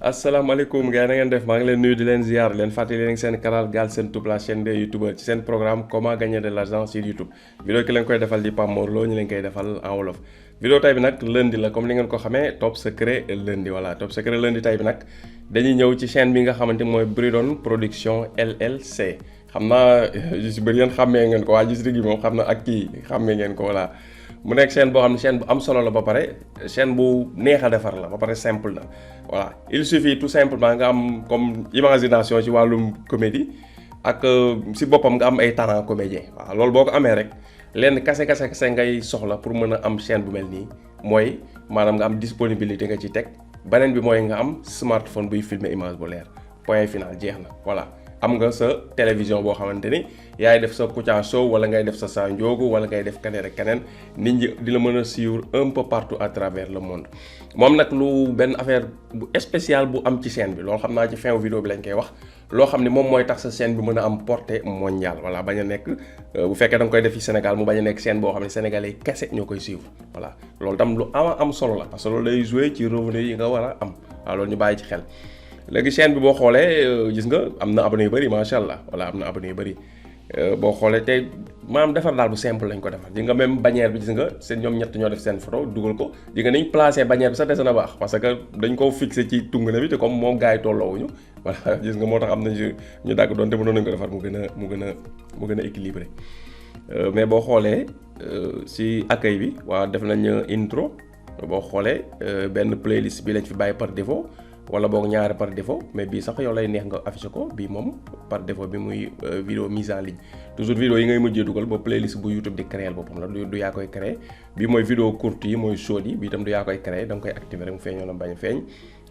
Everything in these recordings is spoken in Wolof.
asalaamaaleykum gars yi na ngeen def maa ngi leen nuyu di leen ziar leen fàttali leen seen canal Galsen Tube la chaîne des youtubeurs ci seen programme comment gagner de l'argent sur YouTube vidéo ki leen koy defal di Pape Mor Lo ñu leen koy defal en wolof. vidéo tay bi nag lundi la comme ni ngeen ko xamee top secret lundi voilà top secret lundi tay bi nag dañuy ñëw ci chaîne bi nga xamante mooy Bridon Production LLC xam naa yu si bëri yéen xàmmee ngeen ko waa gis gi moom xam na ak kii xàmmee ngeen ko voilà. mu nekk chaîne boo xam ne chaîne bu am solo la ba pare chaîne bu neex a defar la ba pare simple na voilà il suffit tout simplement nga am comme imagination ci wàllum comédie ak si boppam nga am ay talent comédien waaw loolu boo ko amee rek lenn kase ngay soxla pour mën a am chaîne bu mel nii mooy maanaam nga am disponibilité nga ci teg beneen bi mooy nga am smartphone buy filmer image bu leer point final jeex na voilà. am nga sa télévision boo xamante ni yaay def sa Kouthia Show wala ngay def sa Sa Ndiogou wala ngay def keneen ak keneen nit ñi di la mën a suivre un peu partout à travers le monde moom nag lu benn affaire bu spécial bu am ci chaîne bi loolu xam naa ci fin vidéo bi lañ koy wax loo xam ni moom mooy tax sa chaîne bi mën a am portée mondiale voilà bañ a nekk bu fekkee da nga koy def fi Sénégal mu bañ a nekk chaîne boo xam ne sénégalais yi kese ñoo koy suivre voilà loolu tam lu am solo la parce que loolu day jouer ci revenu yi nga war a am waaw loolu ñu bàyyi ci xel. léegi chaîne bi boo xoolee gis nga am na abonné yu bëri macha allah voilà am na abonné yu bëri boo xoolee tey maanaam defar daal bu simple lañ ko defar di nga même bannière bi gis nga seen ñoom ñett ñoo def seen photo dugal ko di nga niñ placé bannière bi sax des na baax parce que dañ koo fixé ci tungane bi te comme moom gars yi tolloowuñu voilà gis nga moo tax am na ñu dàgg doon te mënoon nañ ko defar mu gën a équilibré mais boo xoolee si accueil bi waaw def nañ intro boo xoolee benn playlist bi lañ fi bàyyi par défaut. wala boog ñaari par défaut mais bii sax yow lay neex nga affiché ko bii moom par défaut bi muy vidéo mise en ligne toujours vidéo yi ngay mujjee dugal ba playlist bu YouTube di créer boppam la du yaa koy créer bii mooy vidéo courte yi mooy short yi bii tam du yaa koy créer da nga koy activer rek mu feeñoo na bañ a feeñ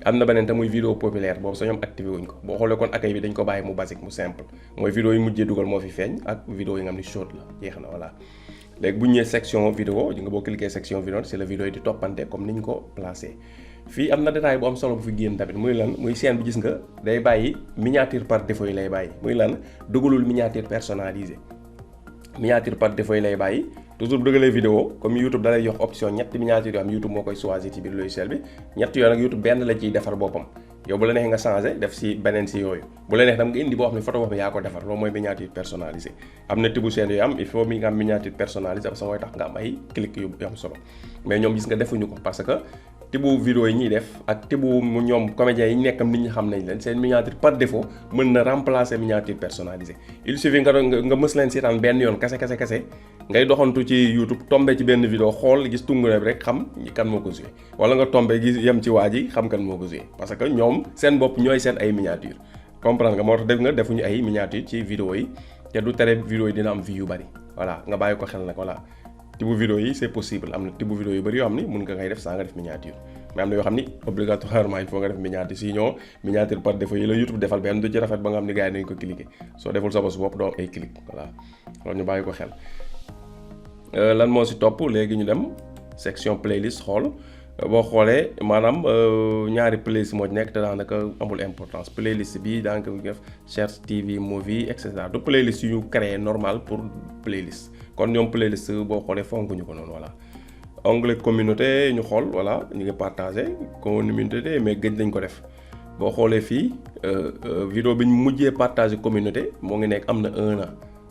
am na beneen te muy vidéo populaire boobu sa ñoom activé wuñ ko boo xoolee kon accueil bi dañ ko bàyyi mu basique mu simple mooy vidéo yi mujjee dugal moo fi feeñ ak vidéo yi nga xam ni short la jeex na voilà léegi bu ñu ñëwee section vidéo di nga boo cliquer section vidéo c'est la vidéo yi di toppante comme niñ ko placé fii am na détail bu am solo bu fi génn tamit muy lan muy chaîne bi gis nga day bàyyi miniature par défaut yi lay bàyyi muy lan dugalul miniature personnalisé miniature par défaut yi lay bàyyi toujours bu dugalee vidéo comme YouTube da lay jox option ñetti miniature yoo xam YouTube moo koy choisir ci biir logiciel bi ñett yoo nag YouTube benn la ciy defar boppam yow bu la neexee nga changé def si beneen si yooyu bu la neex dam nga indi boo xam ne photo boobu yaa ko defar loolu mooy miniature personnalisé am na tibu chaîne yu am il faut mi nga am miniature personnalisé parce que mooy tax nga am ay clic yu am solo mais ñoom gis nga defuñu ko parce que tibu vidéo yi ñuy def ak tibu mu ñoom comédiens yi nekkam nit ñi xam nañ leen seen miniature par défaut mën na remplacer miniature personnalisée il suffit nga mës leen seetaan benn yoon kase ngay doxantu ci YouTube tombé ci benn vidéo xool gis tungune bi rek xam kan moo ko joué wala nga tombé gis yem ci waa ji xam kan moo ko joué parce que ñoom seen bopp ñooy seen ay miniature comprendre nga moo tax def nga defuñu ay miniature ci vidéo yi te du tere vidéo yi dina am vie yu bari voilà nga bàyyi ko xel nag voilà tibu vidéo yi c'est possible am na tibu vidéo yu bari yoo xam ni mën nga koy def saa nga def miniature mais am na yoo xam ni obligatoirement il faut nga def miniature sinon miniature par défaut yi la YouTube defal benn du ci rafet ba nga xam ni gars yi nañu ko cliquer soo deful sa bopp doo am ay clic voilà loolu ñu bàyyi ko xel lan moo si topp léegi ñu dem section playlist xool boo xoolee maanaam ñaari playlist moo ci nekk te daanaka amul importance playlist bi daanaka ñu def Search TV movie et cetera du playlist yu ñu créé normal pour playlist kon ñoom playlist boo xoolee fonkuñu ko noonu voilà. onglet communauté ñu xool voilà ñu ngi partagé communauté mais gëj nañ ko def boo xoolee fii vidéo bi ñu mujjee partagé communauté moo ngi nekk am na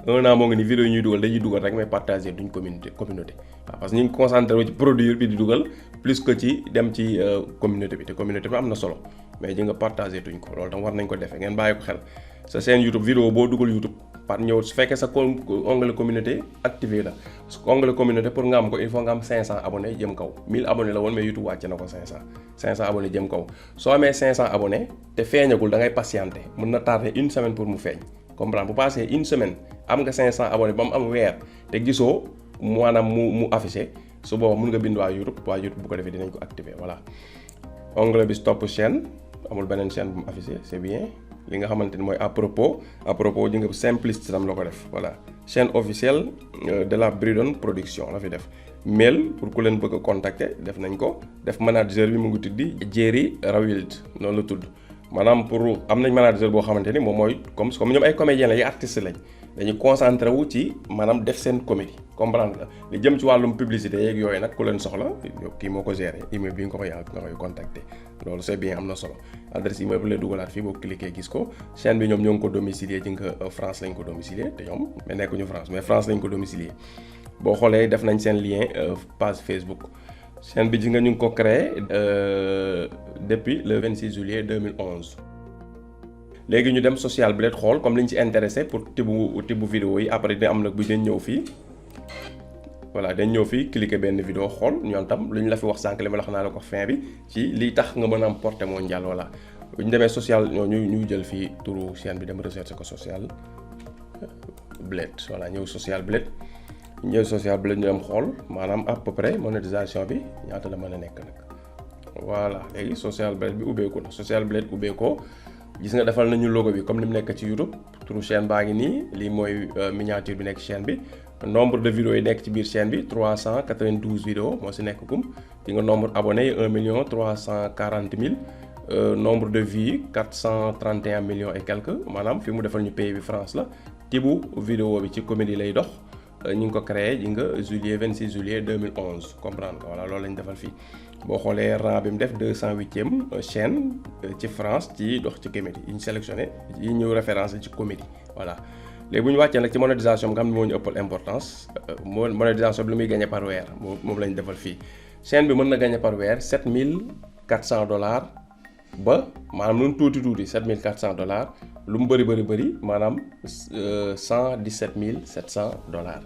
1 an moo ngi ni vidéo yi ñuy dugal dañuy dugal rek mais partagé duñ communauté waaw parce que ñu ngi concentré wu ci produire bi di dugal plus que ci dem ci communauté bi te communauté bi am na solo mais ji nga partagé duñ ko loolu tam war nañ ko defee ngeen bàyyi ko xel sa chaîne YouTube vidéo boo dugal YouTube par ñëw su fekkee sa onglet communauté activé la onglet communauté pour nga am ko il faut nga am 500 abonnés jëm kaw 1000 abonnés la woon mais YouTube wàcce na ko 500 abonnés jëm kaw soo amee 500 abonnés te feeñagul da ngay patienté mën na tardé une semaine pour mu feeñ comprendre bu passé une semaine am nga 500 abonnés ba mu am weer te gisoo maanaam mu affiché su booba mun nga bind waa YouTube bu ko defee dinañ ko activer voilà onglet bi stop chaîne amul beneen chaîne bu mu affiché c'est bien li nga xamante ni mooy à propos ji nga simpliste tam la ko def voilà chaîne officielle de la Bridon Production la fi def mail pour ku leen bëgg a contacter def nañ ko def manager bi mu ngi tuddi Jerry Rawild noonu la tudd maanaam pour am nañ manager boo xamante ni moom mooy comme ñoom ay comédien la ay artistes lañ dañu concentré wu ci maanaam def seen comédie comprendre nga li jëm ci wàllum publicité yeeg yooyu nag ku leen soxla kii moo ko gérer email bi nga koy contacter loolu c'est bien am na solo adresse email bu lay dugalaat fii boo cliquer gis ko chaîne bi ñoom ñoo ngi ko domicilier ci nga France lañ ko domicilier te ñoom mais nekkuñu France mais France lañ ko domicilier boo xoolee def nañ seen lien page Facebook chaîne bi ji nga ñu ngi ko créé depuis le 26 juillet 2011 léegi ñu dem social blade xool comme li ñu ci intéressé pour tibb vidéo yi après dina am nag bu dañ ñëw fii voilà dañ ñëw fii cliquer benn vidéo xool ñoom tam lu ñu la fi wax sànq li ma la wax naa la ko fin bi ci liy tax nga mën a am portée mondiale voilà bu ñu demee social ñu jël fii turu chaîne bi dem recherche ko social blade voilà ñëw social blade ñu dem xool maanaam à peu près monétisation bi ñaata la mën a nekk nag voilà léegi social blade bi ubbeeku na social blade ubbeekoo gis nga defal nañu logo bi comme ni mu nekk ci YouTube turu chaîne baa ngi nii lii mooy miniature bi nekk ci chaîne bi nombre de vidéos yi nekk ci biir chaîne bi 392 vidéos moo si nekk kum di nga nombre abonné yi 1 340 000 nombre de vues 431 millions et quelques maanaam fi mu defal ñu pays bi France la tibu vidéo bi ci comédie lay dox ñu ngi ko créé ji nga 26 juillet 2011 comprendre nga voilà loolu lañ defal fii boo xoolee rang bi mu def 208e chaîne ci France ci dox ci comédie yi ñu sélectionné yi ñëw référence ci comédie voilà léegi bu ñu wàccee nag ci monétisation bi nga xam ne moo ñu ëppal importance monétisation bi lu muy gagné par weer moom lañ defal fii chaîne bi mën na gagné par weer $7,400 ba maanaam lu mu tuuti $7,400 lu mu bëri maanaam $117,700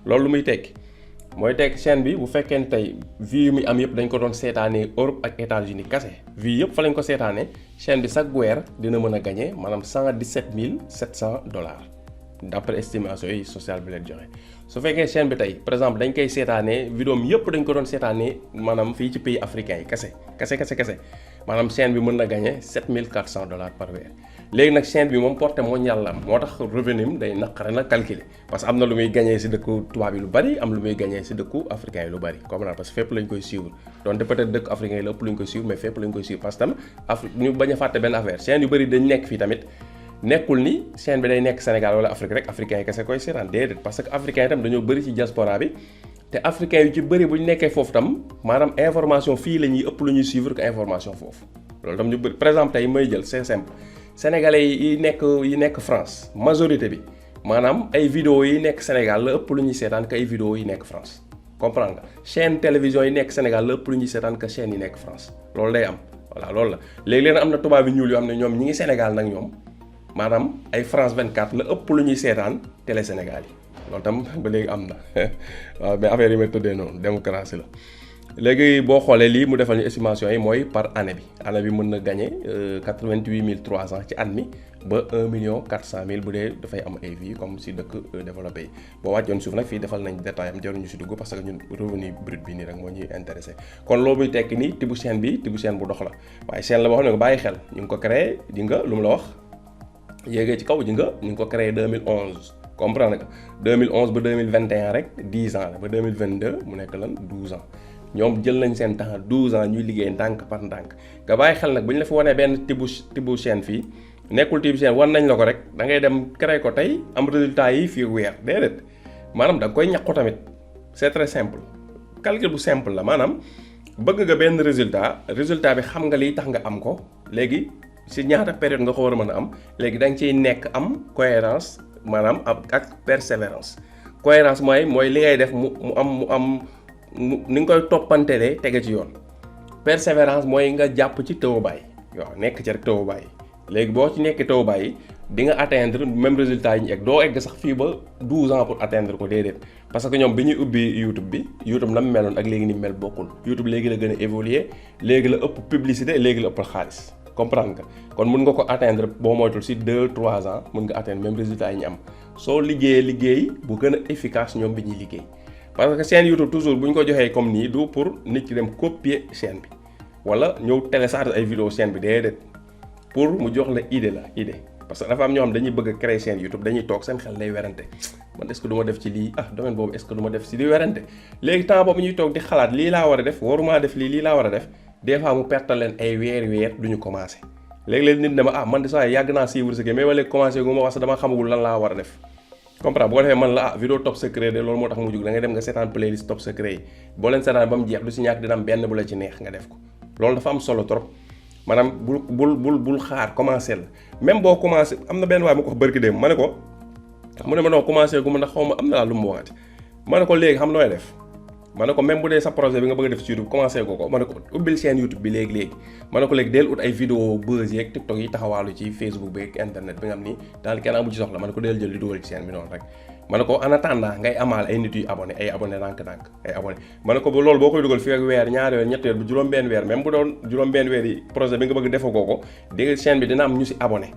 loolu lu muy tekki mooy tekki chaîne bi bu fekkee ne tey vues yi muy am yëpp dañ ko doon seetaanee Europe ak États-Unis kase vues yëpp fa lañ ko seetaanee chaîne bi chaque weer dina mën a gagné maanaam $117,700 d'après estimation yi social bi leen joxe su fekkee chaîne bi tey par exemple dañ koy seetaanee vidéo mi yëpp dañ ko doon seetaanee maanaam fii ci pays africains yi kese maanaam chaîne bi mën na gagné $7,400 par weer léegi nag chaîne bi moom portée mondiale la am moo tax revenu day naqare na calculer parce que am na lu muy gagné si dëkku tubaab yi lu bari am lu muy gagné si dëkku africain yi lu bari comme na parce que fépp lañ koy suivre donc peut-être dëkku africain yi la ëpp lañ koy suivre mais fépp lañ koy suivre parce que tam ñu bañ a fàtte benn affaire chaîne yu bari dañ nekk fii tamit nekkul ni chaîne bi day nekk Sénégal wala Afrique rek africain yi kese koy seetaan déedéet parce que africain yi tam dañoo bari ci diaspora bi te africain yu ci bari bu ñu nekkee foofu tam maanaam information fii la ñuy ëpp lu ñuy suivre que information foofu loolu tam ñu bëri par exemple tey may jël c'est simple sénégalais yi nekk France majorité bi maanaam ay vidéo yi nekk Sénégal la ëpp lu ñuy seetaan que ay vidéo yi nekk France comprendre nga chaîne télévision yi nekk Sénégal la ëpp lu ñuy seetaan que chaîne yi nekk France loolu day am voilà loolu la léegi am na tubaab yu ñuul yoo xam ne ñoom ñi ngi Sénégal nag ñoom maanaam ay France 24 la ëpp lu ñuy seetaan télé Sénégal yi loolu tam ba léegi am na waaw mais affaire yi may tëddee noonu démocratie la léegi boo xoolee lii mu defal ñu estimation yi mooy par année bi mën na gagné 88 300 ci at mi ba 1 400 000 bu dee dafay am ay vues comme si dëkk développé yi boo wàccoon suuf nag fii defal nañ détail am jaruñu si dugg parce que ñun revenu brut bi nii rek moo ñuy intéressé kon loolu muy tekki nii tibu chaîne bu dox la waaye chaîne la boo xam ne nga bàyyi xel ñu ngi ko créé di nga lu mu la wax yéegee ci kaw ji nga ñu ngi ko créé 2011 comprendre nga 2011 ba 2021 rek 10 ans la ba 2022 mu nekk lan 12 ans ñoom jël nañ seen temps 12 ans ñuy liggéey ndànk par ndànk nga bàyyi xel nag bu ñu la fi wanee benn tibu chaîne fii nekkul tibu chaîne wan nañ la ko rek da ngay dem créer ko tey am résultat yi fii weer déedéet maanaam da nga koy ñàkku tamit c'est très simple calcul bu simple la maanaam bëgg nga benn résultat bi xam nga liy tax nga am ko léegi si ñaata période nga ko war a mën a am léegi da nga ciy nekk am cohérence maanaam ak persévérance cohérence mooy li ngay def mu am ni nga koy toppantelee tege ci yoon persévérance mooy nga jàpp ci taw bàyyi waaw nekk ci rek taw bàyyi léegi boo ci nekkee taw bàyyi di nga atteindre même résultat yi ñu egg doo egg sax fii ba 12 ans pour atteindre ko déedéet parce que ñoom bi ñuy ubbi YouTube na mu meloon ak léegi ni mel bokkul YouTube léegi la gën a évoluer léegi la ëpp publicité léegi la ëpp xaalis comprendre nga kon mun nga ko atteindre boo moytul si 2-3 ans mun nga atteindre même résultat yi ñu am soo liggéey bu gën a efficace ñoom bi ñuy liggéey parce que chaîne YouTube toujours bu ñu ko joxee comme nii du pour nit ki dem copier chaîne bi wala ñëw télécharger ay vidéo chaîne bi déedéet pour mu jox la idée parce que dafa am ñoo xam dañuy bëgg a créer chaîne YouTube dañuy toog seen xel day werante man est-ce que du ma def ci lii domaine boobu est-ce que du ma def ci di werante léegi temps boobu ñuy toog di xalaat lii laa war a def waruma def lii laa war a def des fois mu pertal leen ay weer duñu commencé léegi-léegi nit ne ma man de saa yàgg naa suivre ce que mais wala commencé gu ma wax dama xamagul lan laa war a def comprendre bu ko defee man la vidéo top secret de loolu moo tax mu jug da ngay dem nga seetaan playlist top secret yi boo leen seetaan ba mu jeex du si ñàkk dina am benn bu la ci neex nga def ko loolu dafa am solo trop maanaam bul xaar commencé la même boo commencé am na benn waay ma ko wax bërki dem ma ne ko mu ne ma non commencé gu ma ndax xaw ma am na daal lu mu waxati ma ne ko léegi xam nooy def ma ne ko même bu dee sa projet bi nga bëgg a def ci YouTube commencé ko ma ne ko ubbil chaîne YouTube bi léegi ma ne ko léegi deel ut ay vidéo buzz yeeg TikTok yi taxawaalu ci Facebook bi ak internet bi nga xam ni daal kenn amu ci soxla ma ne ko deel jël di dugal ci chaîne bi noonu rek ma ne ko en attendant ngay amaal ay nit yu abonné ay abonné ndànk-ndànk ay abonné ma ne ko ba loolu boo koy dugal fii ak weer ñaari weer ñetti weer bu juróom-benn weer même bu doon juróom-benn weer yi projet bi nga bëgg defagoo ko dégg chaîne bi dina am ñu si abonné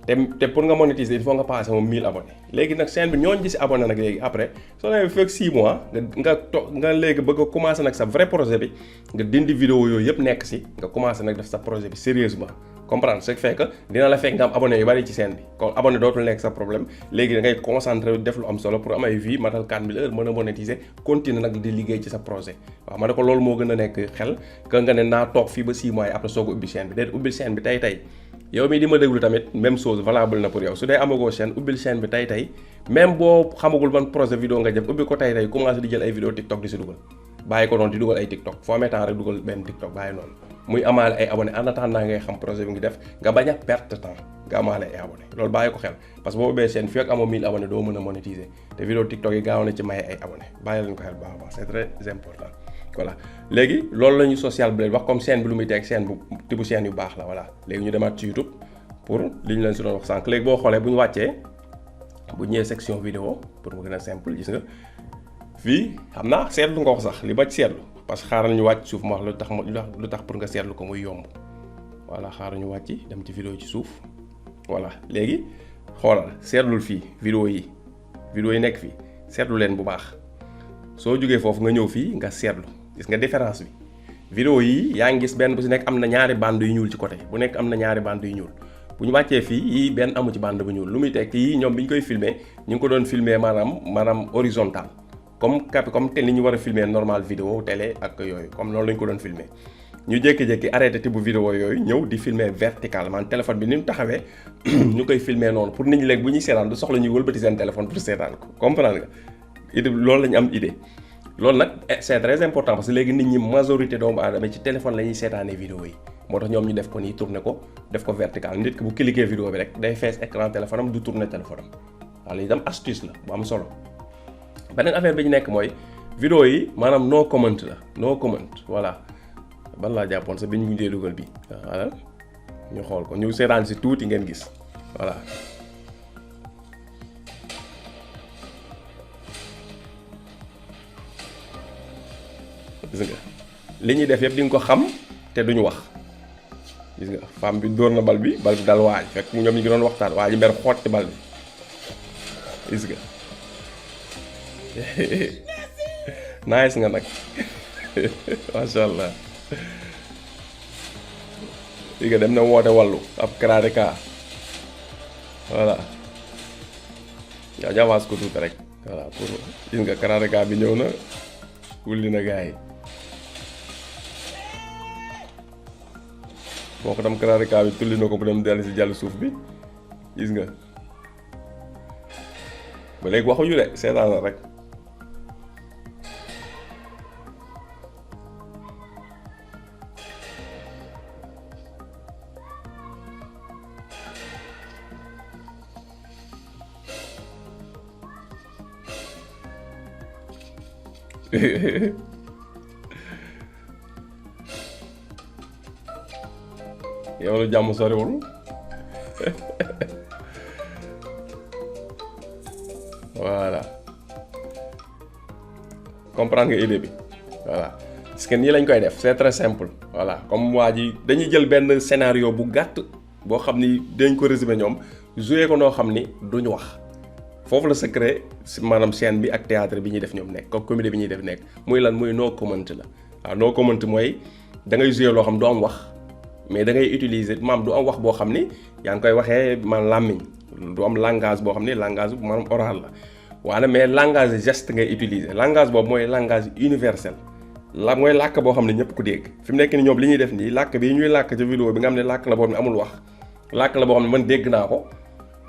te pour nga monétiser il faut nga passer moom 1000 abonnés léegi nag chaîne bi ñooñu ci si abonné nag léegi après soo demee fekk 6 mois nga léegi bëgg a commencer nag sa vrai projet bi nga dindi vidéo yooyu yëpp nekk si nga commencer nag def sa projet bi sérieusement comprendre ce qui fait que dina la fekk nga am abonné yu bari ci chaîne bi kon abonné dootul nekk sa problème léegi da ngay concentré def lu am solo pour am ay vues matal 4000 heures mën a monétiser continuer nag di liggéey ci sa projet waaw ma ne ko loolu moo gën a nekk xel que nga ne naa toog fii ba 6 mois yi après soo ko ubbi chaîne bi déet ubbil chaîne bi tey yow mii di ma déglu tamit même chose valable na pour yow su dee amagoo chaîne ubbil chaîne bi tey même boo xamagul ban projet vidéo nga def ubbi ko tey commencé di jël ay vidéo TikTok di si dugal bàyyi ko noonu di dugal ay TikTok foo amee temps rek dugal benn TikTok bàyyi noonu muy amaale ay abonné en attendant ngay xam projet bi ngi def nga bañ a perte temps nga amaale ay abonné loolu bàyyi ko xel parce que boo ubbee chaîne fii ak amoo 1000 abonné doo mën a monétiser te vidéo TikTok yi gaaw na ci maye ay abonné bàyyi leen ko xel baax a baax c'est très important voilà léegi loolu la ñu social blade wax comme chaîne bi lu muy teg chaîne bu tibu chaîne yu baax la voilà léegi ñu demaat ci YouTube pour li ñu leen si doon wax sànq léegi boo xoolee bu ñu wàccee bu ñëwee section vidéo pour mu gën a simple gis nga fii xam naa seetlu nga ko sax li ba ci seetlu parce que xaaral ñu wàcc suuf ma wax lu tax pour nga seetlu ko muy yomb voilà xaaral ñu wàcc dem ci vidéo ci suuf voilà léegi xoolal seetlul fii vidéo yi nekk fii seetlu leen bu baax soo jógee foofu nga ñëw fii nga seetlu gis nga différence bi vidéo yi yaa ngi gis benn bu si nekk am na ñaari bande yu ñuul ci côté bu nekk am na ñaari bande yu ñuul bu ñu wàccee fii yii benn amu ci bande bu ñuul lu muy tekk yii ñoom bi ñu koy filmer ñu ngi ko doon filmer maanaam horizontal comme te li ñu war a filmer normal vidéo télé ak yooyu comme loolu la ñu ko doon filmer ñu jékki-jékki arrêté type vidéo yooyu ñëw di filmer vertical man téléphone bi ni mu taxawee ñu koy filmer noonu pour nit ñi léegi bu ñuy seetaan du soxla ñuy wëlbati seen téléphone pour seetaan ko comprendre nga idée loolu la ñu am idée loolu nag c'est très important parce que léegi nit ñi majorité doomu aadama ci téléphone la ñuy seetaanee vidéo yi moo tax ñoom ñu def ko nii tourner ko def ko vertical nit ki bu cliquer vidéo bi rek day fees écran téléphone am du tourner téléphone am waaw lii itam astuce la bu am solo beneen affaire bi ñu nekk mooy vidéo yi maanaam no comment la no comment voilà ban laa jàppoon sax bi ñu mujjee dugal bi voilà ñu xool ko ñu seetaan si tuuti ngeen gis voilà gis nga li ñuy def yëpp di nga ko xam te duñu wax gis nga femme bi dóor na bal bi dal waaj fekk ñoom ñu ngi doon waxtaan waa ji mer xotti bal bi gis nga nice nga nag masha Allah gis nga dem na woote wàllu ab karateka voilà yaa jawaas ko tuuti rek voilà pour gis nga karateka bi ñëw na wulli na gars yi boo ko dem karateka bi tulli na ko bu dem dellu si jàll suuf bi gis nga ba léegi waxuñu de seetaan na rek yow la jàmm soriwul voilà comprendre nga idée bi voilà parce que nii lañ koy def c'est très simple voilà comme waa ji dañuy jël benn scénario bu gàtt boo xam ni dañ ko résumer ñoom jouer ko noo xam ni duñu wax foofu la secret maanaam scène bi ak théâtre bi ñuy def ñoom nekk comme comédie bi ñuy def nekk muy lan muy no comment la waaw no comment mooy da ngay jouer loo xam du am wax mais da ngay utiliser maanaam du am wax boo xam ni yaa ngi koy waxee man làmmiñ du am langage boo xam ni langage maanaam oral la waaye mais langage geste ngay utiliser langage boobu mooy langage universel la mooy làkk boo xam ne ñëpp ku dégg fi mu nekk ni ñoom li ñuy def nii làkk bi ñuy làkk ca vidéo bi nga xam ne làkk la boo xam ne amul wax làkk la boo xam ne man dégg naa ko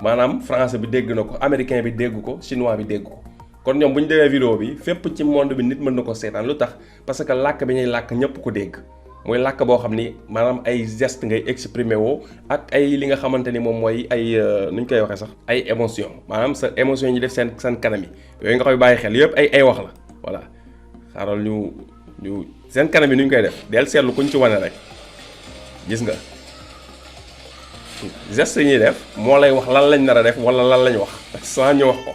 maanaam français bi dégg na ko américain bi dégg ko chinois bi dégg ko kon ñoom bu ñu defee vidéo bi fépp ci monde bi nit mën na ko seetaan lu tax parce que làkk bi ñuy làkk ñëpp ko dégg mooy làkk boo xam ni maanaam ay geste ngay exprimer woo ak ay li nga xamante ni moom mooy ay nu ñu koy waxee sax ay émotion maanaam sa émotion yi ñu def seen kanam yi yooyu nga koy bàyyi xel yëpp ay wax la voilà xaaral ñu seen kanam yi nu ñu koy def del seetlu kuñ ci wane rek gis nga geste yi ñuy def moo lay wax lan lañ nar a def wala lan lañ wax sans ñu wax ko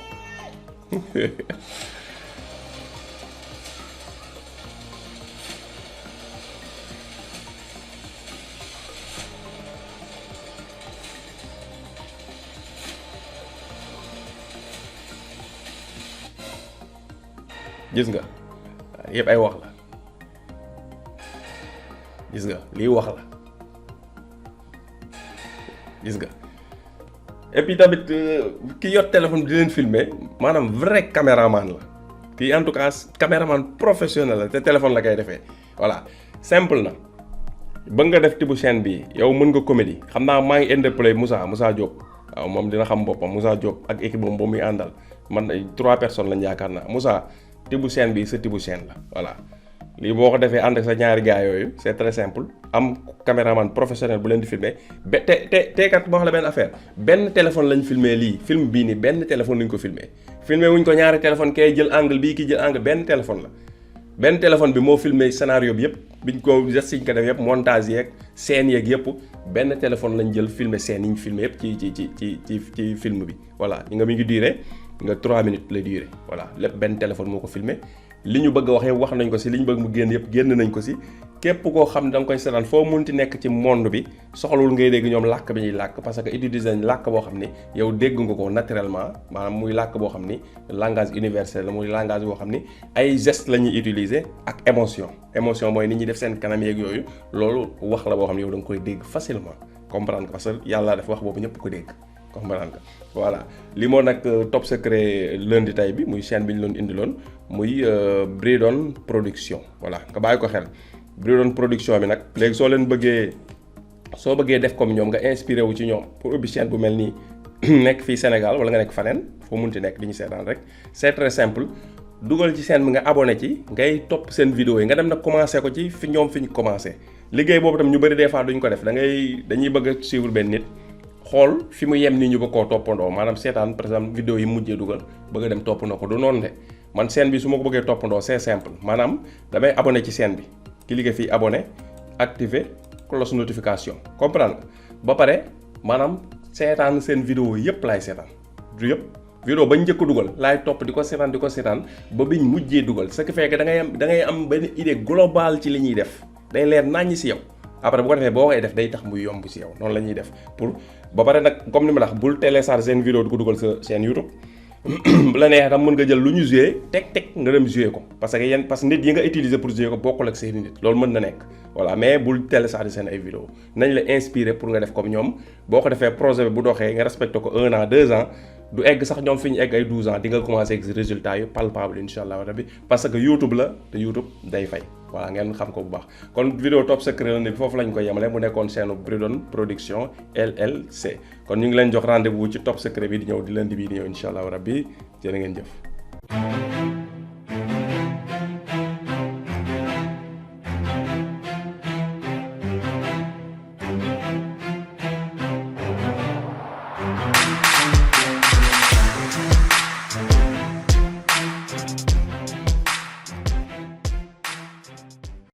gis nga yëpp ay wax la gis nga lii wax la gis nga et puis tamit ki yor téléphone di leen filmer maanaam vrai caméraman la kii en tout cas caméraman professionnel la te téléphone la koy defee voilà simple na ba nga def tibu chaîne bi yow mën nga comédie xam naa maa ngi interpellé Moussa Diop waaw moom dina xam boppam Moussa Diop ak équipe moom ba muy àndal man 3 personnes lañ yaakaar naa Moussa tibu chaîne bi sa tibu chaîne la voilà lii boo ko defee ànd ak sa ñaari gars yooyu c'est très simple am caméraman professionnel bu leen di filmer ba te kat boo xam ne benn affaire benn téléphone lañ filmer lii film bii nii benn téléphone lañ ko filmer wuñ ko ñaari téléphone kay jël angle bii kii jël angle benn téléphone la benn téléphone bi moo filmer scénario bi yëpp biñ ko geste yi ñu ko def yëpp montage yeeg scène yeeg yëpp benn téléphone lañ jël filmer scène yi ñu filmer yëpp ci film bi voilà ñu nga mi ngi duré nga 3 minutes la durée voilà lépp benn téléphone moo ko filmé li ñu bëgg a waxee wax nañ ko si li ñu bëgg mu génn yëpp génn nañ ko si képp koo xam ne da nga koy seetaan foo munti nekk ci monde bi soxlawul ngay dégg ñoom làkk bi ñuy làkk parce que utiliser nañ làkk boo xam ni yow dégg nga ko naturellement maanaam muy làkk boo xam ni langage universel la muy langage boo xam ni ay gestes la ñuy utiliser ak émotion mooy nit ñi def seen kanam yeeg yooyu loolu wax la boo xam ne yow da nga koy dégg facilement comprendre parce que yàlla def wax boobu ñëpp ko dégg comprendre nga voilà li moo nag top secret lundi tay bi muy chaîne bi ñu doon indiloon muy Bridon production voilà nga bàyyi ko xel Bridon production bi nag léegi soo bëggee def comme ñoom nga inspiré wu ci ñoom pour ubbi chaîne bu mel nii nekk fii Sénégal wala nga nekk faneen foo munti nekk di ñu seetaan rek c'est très simple dugal ci chaîne bi nga abonné ci ngay topp seen vidéo yi nga dem nag commencé ko ci fi ñu commencé liggéey boobu tam ñu bëri des fois duñ ko def dañuy bëgg a suivre benn nit xool fi mu yem nii ñu bëgg koo toppandoo maanaam seetaan par exemple vidéo yi mujjee dugal bëgg a dem toppandoo ko du noonu de man chaîne bi su ma ko bëggee toppandoo c'est simple maanaam damay abonné ci chaîne bi cliquer fii abonné activer cloche notification comprendre ba pare maanaam seetaan seen vidéo yëpp laay seetaan du yëpp vidéo bañ njëkk dugal laay topp di ko seetaan ba biñ mujjee dugal ce qui fait que da ngay am benn idée globale ci li ñuy def day leer naññ si yow après bu ko defee boo koy def day tax muy yomb si yow noonu la ñuy def pour ba pare nag comme ni ma la wax bul télécharger seen vidéo di ko dugal sa chaîne YouTube bu la neexee tam mën nga jël lu ñu joué teg nga dem joué ko parce que nit yi nga utiliser pour joué ko bokkul ak seeni nit loolu mën na nekk voilà mais bul télécharger seen ay vidéo nañ la inspiré pour nga def comme ñoom boo ko defee projet bi bu doxee nga respecté ko 1 an 2 ans du egg sax ñoom fi ñu egg ay 12 ans di nga commencé gis résultats yu palpable incha allah rabbi parce que YouTube la te YouTube day fay voilà ngeen xam ko bu baax kon vidéo top secret la ne bi foofu lañ koy yemale mu nekkoon chaîne Bridon production LLC kon ñu ngi leen jox rendez-vous ci top secret bi di ñëw di lundi bii di ñëw incha allah rabbi jërë ngeen jëf